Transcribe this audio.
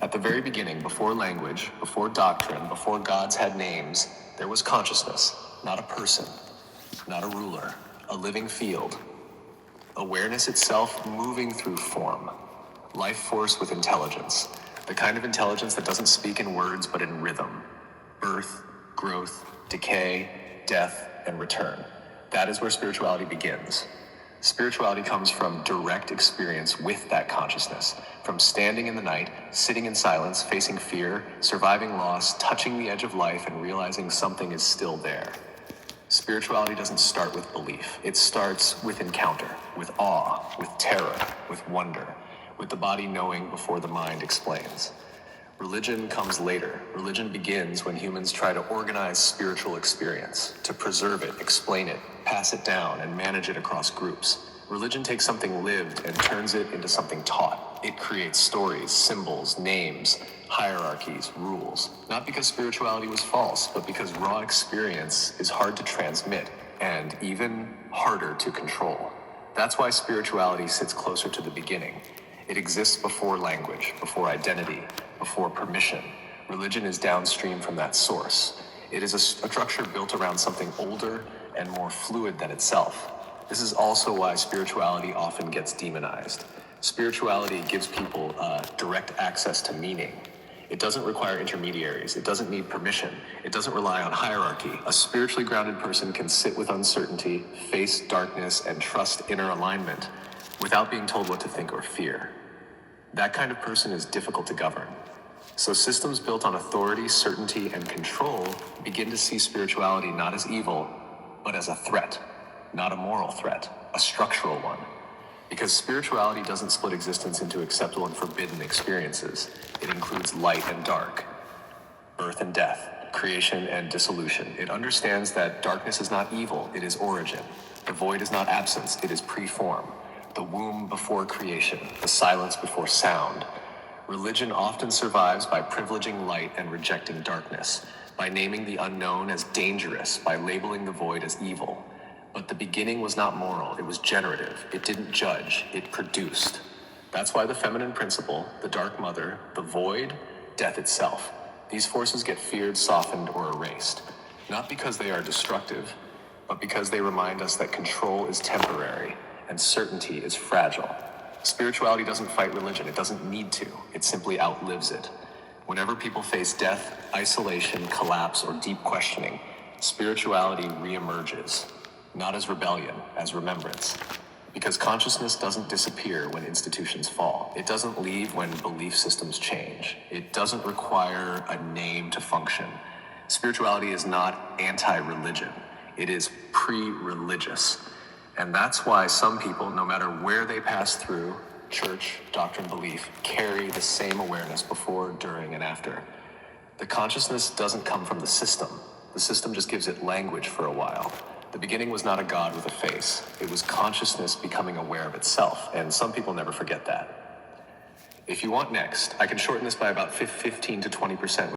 At the very beginning, before language, before doctrine, before gods had names, there was consciousness, not a person, not a ruler, a living field. Awareness itself moving through form. Life force with intelligence. The kind of intelligence that doesn't speak in words but in rhythm. Birth, growth, decay, death, and return. That is where spirituality begins. Spirituality comes from direct experience with that consciousness, from standing in the night, sitting in silence, facing fear, surviving loss, touching the edge of life, and realizing something is still there. Spirituality doesn't start with belief. It starts with encounter, with awe, with terror, with wonder, with the body knowing before the mind explains. Religion comes later. Religion begins when humans try to organize spiritual experience, to preserve it, explain it, pass it down, and manage it across groups. Religion takes something lived and turns it into something taught. It creates stories, symbols, names, hierarchies, rules. Not because spirituality was false, but because raw experience is hard to transmit and even harder to control. That's why spirituality sits closer to the beginning. It exists before language, before identity, before permission. Religion is downstream from that source. It is a structure built around something older and more fluid than itself. This is also why spirituality often gets demonized. Spirituality gives people direct access to meaning. It doesn't require intermediaries. It doesn't need permission. It doesn't rely on hierarchy. A spiritually grounded person can sit with uncertainty, face darkness, and trust inner alignment without being told what to think or fear. That kind of person is difficult to govern. So systems built on authority, certainty, and control begin to see spirituality not as evil, but as a threat. Not a moral threat, a structural one. Because spirituality doesn't split existence into acceptable and forbidden experiences. It includes light and dark, birth and death, creation and dissolution. It understands that darkness is not evil, it is origin. The void is not absence, it is preform. The womb before creation, the silence before sound. Religion often survives by privileging light and rejecting darkness, by naming the unknown as dangerous, by labeling the void as evil. But the beginning was not moral, it was generative. It didn't judge, it produced. That's why the feminine principle, the dark mother, the void, death itself. These forces get feared, softened, or erased. Not because they are destructive, but because they remind us that control is temporary and certainty is fragile. Spirituality doesn't fight religion, it doesn't need to, it simply outlives it. Whenever people face death, isolation, collapse, or deep questioning, spirituality reemerges. Not as rebellion, as remembrance. Because consciousness doesn't disappear when institutions fall. It doesn't leave when belief systems change. It doesn't require a name to function. Spirituality is not anti-religion. It is pre-religious. And that's why some people, no matter where they pass through, church, doctrine, belief, carry the same awareness before, during, and after. The consciousness doesn't come from the system. The system just gives it language for a while. The beginning was not a god with a face. It was consciousness becoming aware of itself, and some people never forget that. If you want next, I can shorten this by about 15 to 20%.